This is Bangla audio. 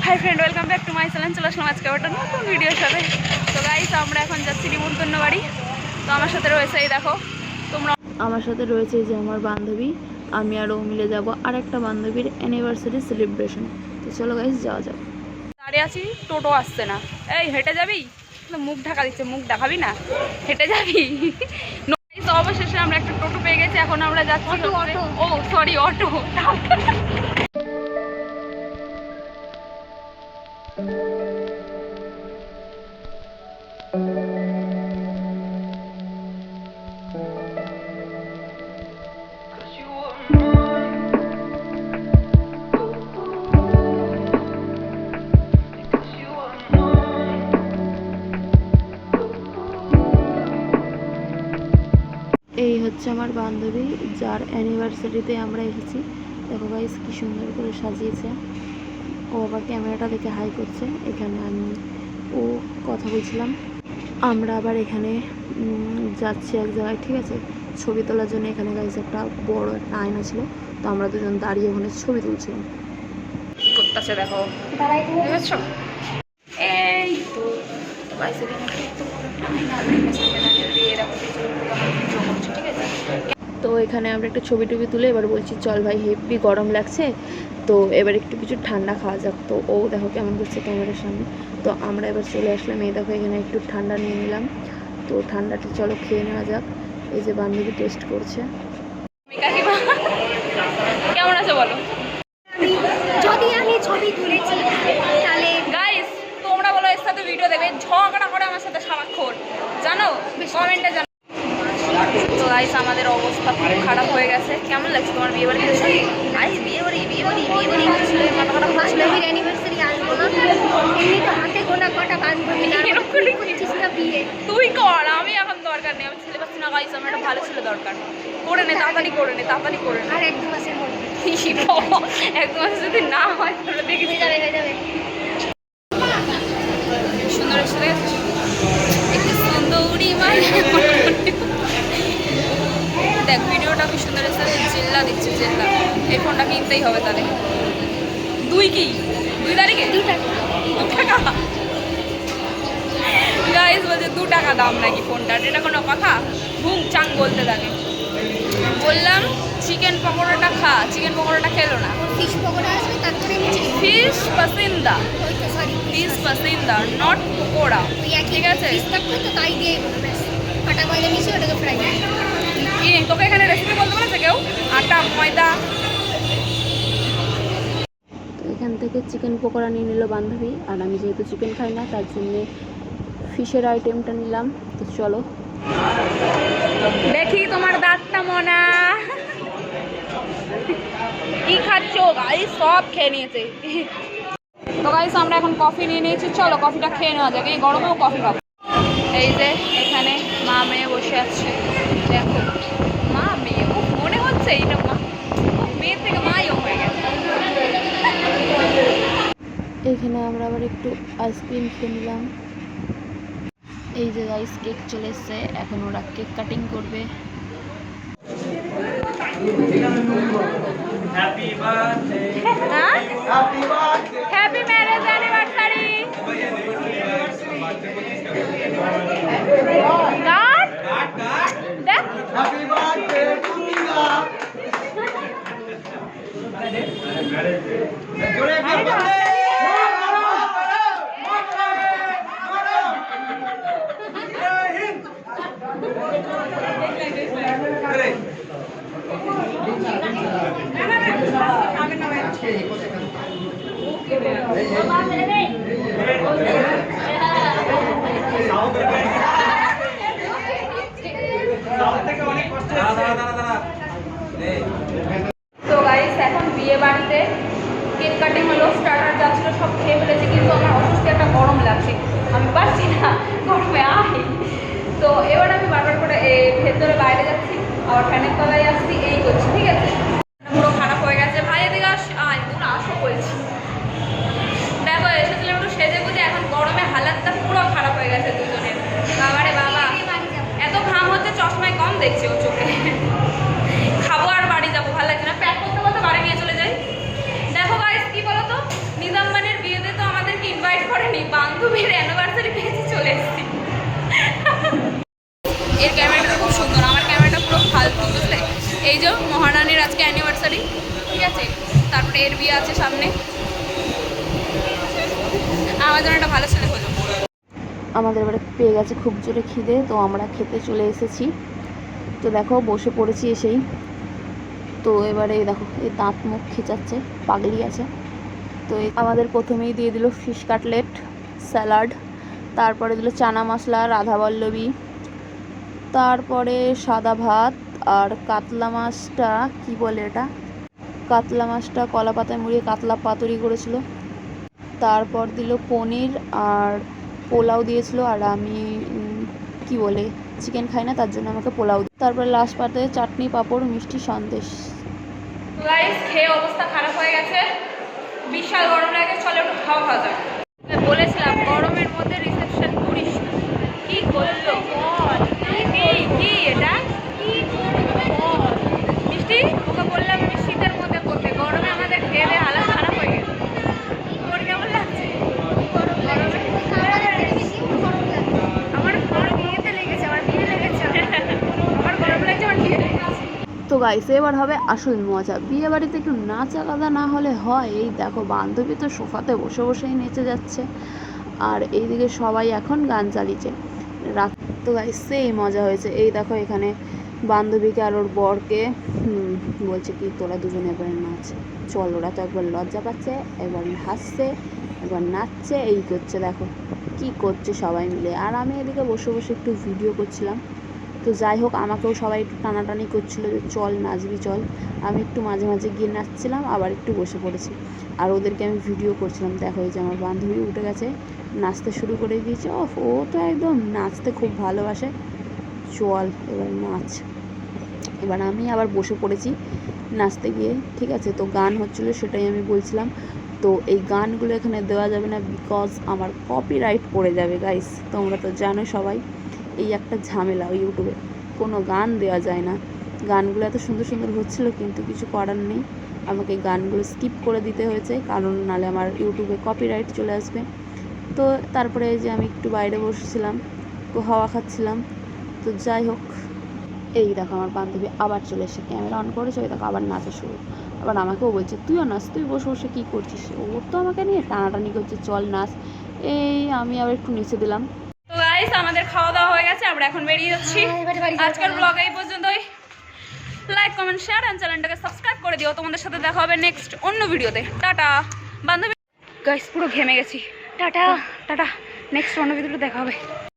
Hi friend, welcome back to my channel. চলে আসলাম আজকে একটা নতুন ভিডিওর সাথে। তো গাইস, আমরা এখন যাচ্ছি নিমন্ত্রণ বাড়ি। তো আমার সাথে রয়েছে, এই দেখো তোমরা, আমার সাথে রয়েছে যে আমার বান্ধবী, আমি আর ও মিলে যাবো আর একটা বান্ধবীর অ্যানিভার্সারি সেলিব্রেশন। তো চলো গাইস, যাওয়া যাক। দাঁড়িয়ে আছি, টোটো আসছে না। এই হেঁটে যাবি? মুখ ঢাকা দিচ্ছে, মুখ দেখাবি না, হেঁটে যাবি? তো অবশেষে আমরা একটা টোটো পেয়ে গেছি। এখন আমরা যাচ্ছি, ও সরি, অটো। এই হচ্ছে আমার বান্ধবী, যার অ্যানিভার্সারিতে আমরা এসেছি। দেখো গাইস, কি সুন্দর করে সাজিয়েছে। ও আবার ক্যামেরাটা দেখে হাই করছে। এখানে আমি ও কথা বলছিলাম। আমরা আবার এখানে যাচ্ছি এক জায়গায়, ঠিক আছে, ছবি তোলার জন্য। এখানে গাইস একটা বড় একটা আয়না ছিল, তো আমরা দুজন দাঁড়িয়ে ওখানে ছবি তুলছিলাম। করতেছে দেখো, বুঝছো? এই তো গাইস, তো এখানে আমরা একটা ছবি টবি তুলে এবার বলছি চল ভাই, হেভি গরম লাগছে, তো এবার একটু কিছু ঠান্ডা খাওয়া যাক। তো ও দেখো কেমন করছে ক্যামেরার সামনে। তো আমরা এবার চলে আসলাম। এই দেখো এখানে একটু ঠান্ডা নিয়ে নিলাম। তো ঠান্ডাটা চলো খেয়ে নেওয়া যাক। এই যে বান্ধবী টেস্ট করছে। কেমন আছে বলো? যদি আমি ছবি তুলেছি তাহলে গাইস, তোমরা বলো এর সাথে ভিডিও দেবে, ঝগড়া করে আমার সাথে সারাক্ষণ, জানো? কমেন্টে জানো। তো গাইস, আমাদের অবস্থা খুব খারাপ হয়ে গেছে। কেমন লাগছে তোমার বিয়ে বাড়ি? গাইস, বিয়ে বাড়ি হচ্ছিল, মাথা খারাপ হচ্ছিল। বান্ধবীর অ্যানিভার্সারি আসবো না, এমনি তো হাতে গোনা কটা বান্ধবী, করছিস না বিয়ে? তুই কর, আমি এখন দরকার নেই, আমি ছেলে পাচ্ছি না। গাইস, আমার একটা ভালো ছেলে দরকার। করে নে, তাড়াতাড়ি করে নে, তাড়াতাড়ি করে নে। আর এক দু মাসের মধ্যে এক দু মাসে যদি না হয় তাহলে দেখি হয়ে যাবে। সুন্দর ছেলে, একটু সুন্দরী মাই। দেখ ভিডিওটা কি সুন্দর এসে, জেল্লা দিচ্ছে, জেল্লা। এই ফোনটা কিনতেই হবে তাহলে। দুই তারিখে 2 টাকা গাইস বলছে 2 টাকা দাম নাকি ফোনটার। এটা কোনো কথা? ঘুম চাং বলতে থাকে। বললাম চিকেন পকোড়াটা খা, চিকেন পকোড়াটা খেলো না। ফিশ পকোড়া আসবে, তারপরে fish pasanda, sorry fish pasanda, not pakora, ঠিক আছে? ফিশ থাকবে তো তাই দিয়ে দেবো, ব্যাস। আটা ময়দা মিশিয়ে ওটাকে ফ্রাই করে। তোকে এখানে রেসিপি বলতে বলেছে কেউ? আটা ময়দা। তো এখান থেকে চিকেন পকোড়া নিয়ে নিল বান্ধবী, আর আমি যেহেতু চিকেন খাই না তার জন্যে ফিশের আইটেমটা নিলাম। তো চলো দেখি তোমার দাঁতটা মনা কি খাচ্ছ। গাইস সব খেয়ে নিয়েছে। তো গাইস, আমরা এখন কফি নিয়ে নিয়েছি, চলো কফিটা খেয়ে নেওয়া যাক। এই গরমেও কফি খাবো। এই যে এখানে মা মেয়ে বসে আছে, দেখো মা মেয়ে। ও মনে হচ্ছে এইটা মা, মেয়ের থেকে মাইও হয়ে গেছে। এখানে আমরা আবার একটু আইসক্রিম খেয়ে নিলাম। এই যে গাইস, কেক চলে এসছে, এখন ওরা কেক কাটিং করবে। Happy birthday, happy marriage anniversary. গাট দেখ, হ্যাপি বার্থডে টু ইউ। জোরে জোরে তো গাইস, এখন বিয়ে বাড়িতে কেক কাটিং হলো, স্টার্টার যাচ্ছিল, সব খেয়ে ফেলেছে, কিন্তু আমার অসুস্থ একটা গরম লাগছে, আমি পারছি না গরমে আয়। তো এবার আমি বারবার করে ভেতরে বাইরে যাচ্ছি, আবার ফ্যানের তলায় আসছি, এই করছি, ঠিক আছে? পুরো খারাপ হয়ে গেছে। ভাই এদিকে আয়, পুরো আসো বলছি। দেখো এসেছিলাম একটু সেজে গুজে, এখন গরমে হালাতটা পুরো খারাপ হয়ে গেছে দুজনের। বাবারে বাবা, এত ঘাম হচ্ছে, চশমায় কম দেখছে ও চোখে। খাবো আর বাড়ি যাবো, ভালো লাগছে না। প্যাক করতে করতে বাড়ি নিয়ে চলে যাই। দেখো গাইস, কি বলো তো, নিজাম্বানির বিয়েতে তো করিনি, বান্ধবীর অ্যানিভার্সারি পেয়েছি, চলে এসেছি। এর ক্যামেরাটা খুব সুন্দর, আমার ক্যামেরাটা পুরো ফালতু, বুঝলে? এই যে মহারানীর আজকে অ্যানিভার্সারি, ঠিক আছে, তারপরে এর বিয়ে আছে সামনে, আমার জন্য একটা ভালো ছেলে হলো। আমাদের এবারে পেয়ে গেছে খুব জোরে খিদে, তো আমরা খেতে চলে এসেছি। তো দেখো বসে পড়েছি এসেই। তো এবারে দেখো এই দাঁত মুখ খিচাচ্ছে, পাগলি আছে। তো আমাদের প্রথমেই দিয়ে দিল ফিশ কাটলেট, স্যালাড, তারপরে দিল চানা মশলা, রাধাবল্লভী, তারপরে সাদা ভাত, আর কাতলা মাছটা কি বলে এটা, কাতলা মাছটা কলা পাতায় মুড়িয়ে কাতলা পাতুরি করেছিল। তারপর দিল পনির আর পোলাও দিয়েছিল, আর আমি কি বলে চিকেন খাই না, তার জন্য আমাকে পোলাও। তারপরে লাস্ট পাতে চাটনি, পাঁপড়, মিষ্টি, সন্দেশ। গাইস খেয়ে অবস্থা খারাপ হয়ে গেছে, বিশাল গরম লাগে, চলে একটু খাওয়া খাওয়া যাক। বলেছিলাম গরমের মধ্যে রিসেপশন করিস না, কি করলো বল, কি এটা কি বল মিষ্টি, ওকে বললাম শীতের মধ্যে করতে, গরমে আমাদের খেয়ে দিয়ে হালাত খারাপ হয়ে গেছে। তোর কেমন লাগছে? আমার গরম বিয়েতে লেগেছে, আমার বিয়ে লেগেছে, আমার গরম লাগছে, আমার বিয়ে লেগেছে। তো গাইস এবার হবে আসল মজা। বিয়ে বাড়িতে একটু নাচ আলাদা না হলে হয়? এই দেখো বান্ধবী তো সোফাতে বসে বসেই নেচে যাচ্ছে, আর এইদিকে সবাই এখন গান চালিয়েছে রাত। তো গাইস সেই মজা হয়েছে। এই দেখো এখানে বান্ধবীকে আর ওর বরকে বলছে কি তোরা দুজনে এবারে নাচ, চল। ওরা তো একবার লজ্জা পাচ্ছে, একবার হাসছে, একবার নাচছে, এই করছে, দেখো কি করছে সবাই মিলে। আর আমি এদিকে বসে বসে একটু ভিডিও করছিলাম। তো যাই হোক, আমাকেও সবাই একটু টানাটানি করছিল যে চল নাচবি চল। আমি একটু মাঝে মাঝে গিয়ে নাচছিলাম, আবার একটু বসে পড়েছি, আর ওদেরকে আমি ভিডিও করছিলাম। দেখো এই যে আমার বান্ধবী উঠে গেছে, নাচতে শুরু করে দিয়েছে। ও তো একদম নাচতে খুব ভালোবাসে, চল এবার নাচ। এবার আমি আবার বসে পড়েছি নাচতে গিয়ে, ঠিক আছে। তো গান হচ্ছিলো, সেটাই আমি বলছিলাম। তো এই গানগুলো এখানে দেওয়া যাবে না, বিকজ আমার কপিরাইট পড়ে যাবে গাইস। তোমরা তো জানো সবাই, এই একটা ঝামেলা ইউটিউবে, কোনো গান দেওয়া যায় না। গানগুলো এত সুন্দর সুন্দর হচ্ছিলো, কিন্তু কিছু করার নেই, আমাকে গানগুলো স্কিপ করে দিতে হয়েছে, কারণ নাহলে আমার ইউটিউবে কপিরাইট চলে আসবে। তো তারপরে এই যে আমি একটু বাইরে বসেছিলাম, তো হাওয়া খাচ্ছিলাম। তো যাই হোক, এই দেখো আমার বান্ধবী আবার চলে এসে ক্যামেরা অন করেছে, ওই দেখো আবার নাচা শুরু। আবার আমাকেও বলছে তুইও নাচ, তুই বসে বসে কী করছিস। ওর তো আমাকে নিয়ে টানাটানি করছে, চল নাচ। এই আমি আবার একটু নিচে দিলাম। তো গাইস আমাদের খাওয়া দাওয়া হয়ে গেছে, আমরা এখন বেরিয়ে যাচ্ছি। আজকের ব্লগ এই পর্যন্তই। লাইক কমেন্ট শেয়ার এন্ড চ্যানেলটাকে সাবস্ক্রাইব করে দিও। তোমাদের সাথে দেখা হবে নেক্সট অন্য ভিডিওতে। টাটা বান্ধবী। গাইস পুরো ঘেমে গেছি, টাটা টাটা, নেক্সট অন্য ভিডিওতে দেখা হবে।